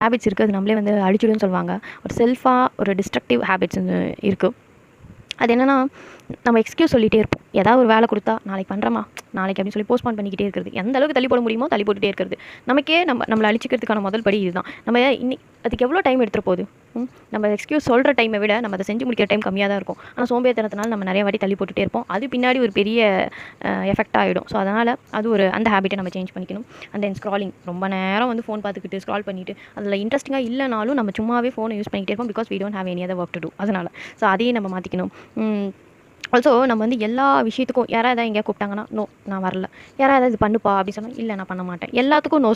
Habits இருக்குது, அது நம்மளே வந்து அழிச்சிடும்னு சொல்லுவாங்க. ஒரு செல்ஃபாக ஒரு டிஸ்ட்ரக்டிவ் ஹேபிட்ஸ் வந்து இருக்குது. அது என்னென்னா, நம்ம எக்ஸ்கியூஸ் சொல்லிகிட்டே இருப்போம். ஏதாவது ஒரு வேலை கொடுத்தா நாளைக்கு பண்ணுறமா, நாளைக்கு அப்படின்னு சொல்லி போஸ்ட்பான் பண்ணிக்கிட்டே இருக்கிறது. எந்த அளவுக்கு தள்ளி போட முடியுமோ தள்ளி போட்டுகிட்டே இருக்கிறது. நமக்கே நம்மளை அழிச்சிக்கிறதுக்கான முதல் படி இதுதான். நம்ம இன்னைக்கு அதுக்கு எவ்வளோ டைம் எடுத்துகிட்டு போகுது? நம்ம எக்ஸ்கியூஸ் சொல்கிற டைமை விட நம்ம அதை செஞ்சு முடிக்கிற டைம் கம்மியாக தான் இருக்கும். ஆனால் சோம்பேறித்தனத்தினால நம்ம நிறைய வாட்டி தள்ளி போட்டுகிட்டே இருப்போம். அது பின்னாடி ஒரு பெரிய எஃபெக்ட் ஆகிடும். ஸோ அதனால் அது அந்த ஹேபிட்டை நம்ம சேஞ்ச் பண்ணிக்கணும். அண்ட் தென் ஸ்க்ராலிங், ரொம்ப நேரம் வந்து ஃபோன் பார்த்துக்கிட்டு ஸ்க்ரால் பண்ணிவிட்டு அதில் இன்ட்ரெஸ்டிங்காக இல்லைனாலும் நம்ம சும்மாவே ஃபோனை யூஸ் பண்ணிக்கிட்டே இருப்போம். Because we don't have any other work to do. அதனால் ஸோ அதையும் நம்ம மாற்றிக்கணும். ஆல்சோ நம்ம வந்து எல்லா விஷயத்துக்கும் யாராவது எங்கேயா கூப்பிட்டாங்கன்னா நோ, நான் வரல. யாராவது இது பண்ணுப்பா அப்படி சொன்னால் இல்லை, நான் பண்ண மாட்டேன். எல்லாத்துக்கும் நோ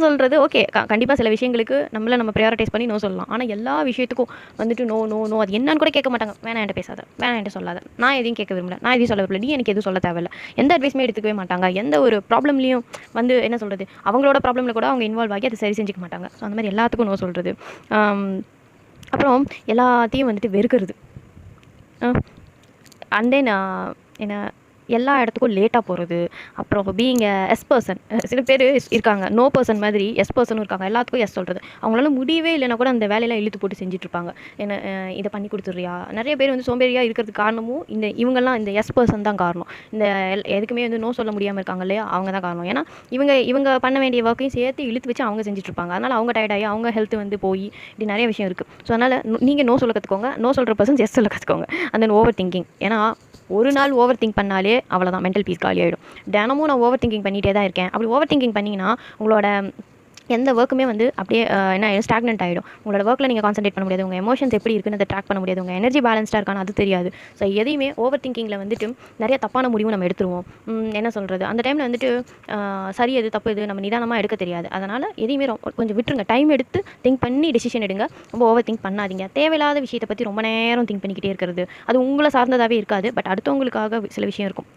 சொல்கிறது ஓகே. கண்டிப்பாக சில விஷயங்களுக்கு நம்ம ப்ரையாரிட்டைஸ் பண்ணி நோ சொல்லலாம். ஆனால் எல்லா விஷயத்துக்கும் வந்துட்டு நோ நோ நோ அது என்னன்னு கூட கேட்க மாட்டாங்க. வேணாம் என்கிட்ட பேசாத, வேணாம் என்கிட்ட சொல்லாத, நான் எதையும் கேட்க விரும்பல, நான் எதையும் சொல்ல விரும்பல, நீ எனக்கு எதுவும் சொல்ல தேவையில்லை. எந்த அட்வைஸுமே எடுத்துக்கவே மாட்டாங்க. எந்த ஒரு ப்ராப்ளம்லையும் வந்து என்ன சொல்கிறது, அவங்களோட ப்ராப்ளமில் கூட அவங்க இன்வால்வ் ஆகி அதை சரி செஞ்சுக்க மாட்டாங்க. ஸோ அந்த மாதிரி எல்லாத்துக்கும் நோ சொல்கிறது. அப்புறம் எல்லாத்தையும் வந்துட்டு வெறுக்கிறது. அண்ட் தென் என்ன, எல்லா இடத்துக்கும் லேட்டாக போகிறது. அப்புறம் பீயிங் எஸ் பர்சன். சில பேர் இருக்காங்க நோ பர்சன் மாதிரி எஸ் பர்சனும் இருக்காங்க. எல்லாத்துக்கும் எஸ் சொல்கிறது. அவங்களால முடியவே இல்லைனா கூட அந்த வேலையெல்லாம் இழுத்து போட்டு செஞ்சுட்ருப்பாங்க. என்ன இதை பண்ணி கொடுத்துட்றியா. நிறைய பேர் வந்து சோம்பேறியாக இருக்கிறதுக்கு காரணமும் இவங்கெல்லாம் இந்த எஸ் பர்சன் தான் காரணம். இந்த எதுக்குமே வந்து நோ சொல்ல முடியாமல் இருக்காங்க இல்லையா, அவங்க தான் காரணம். ஏன்னா இவங்க பண்ண வேண்டிய ஒர்க்கையும் சேர்த்து இழுத்து வச்சு அவங்க செஞ்சுட்ருப்பாங்க. அதனால் அவங்க டயர்டாகி அவங்க ஹெல்த் வந்து போய் இப்படி நிறைய விஷயம் இருக்குது. ஸோ அதனால் நீங்கள் நோ சொல்ல கற்றுக்கோங்க. நோ சொல்கிற பர்சன்ஸ் எஸ் சொல்ல கற்றுக்கோங்க. And then over thinking. ஏன்னா ஒரு நாள் ஓவர் திங்க் பண்ணாலே அவ்வளோதான், மென்டல் பீஸ் காலி ஆகிடும். தினமும் நான் ஓவர் திங்கிங் பண்ணிகிட்டே தான் இருக்கேன். அப்படி ஓவர் திங்கிங் பண்ணிங்கன்னா உங்களோட எந்த ஒர்க்குமே வந்து அப்படியே என்ன ஸ்டாக்னன்ட் ஆகிடும். உங்களோட ஒர்க்கில் நீங்கள் கான்சன்ட்ரேட் பண்ண முடியாது. உங்கள் எமோஷன்ஸ் எப்படி இருக்குன்னு அதை ட்ராக் பண்ண முடியாது. உங்கள் எனர்ஜி பேலன்ஸ்டாக இருக்கான்னு அது தெரியாது. ஸோ எதையுமே ஓவர் திங்கிங்கில் வந்துட்டு நிறைய தப்பான முடிவும் நம்ம எடுத்துருவோம். என்ன சொல்கிறது, அந்த டைமில் வந்துட்டு சரி எது தப்பு எது நம்ம நிதானமாக எடுக்க தெரியாது. அதனால் எதையுமே கொஞ்சம் விட்டுருங்க. டைம் எடுத்து திங்க் பண்ணி டெசிஷன் எடுங்க. ரொம்ப ஓவர் திங்க் பண்ணாதீங்க. தேவையில்லாத விஷயத்தை பற்றி ரொம்ப நேரம் திங்க் பண்ணிக்கிட்டே இருக்கிறது அது உங்களை சார்ந்ததாகவே இருக்காது. பட் அடுத்தவங்களுக்காக சில விஷயம் இருக்கும்.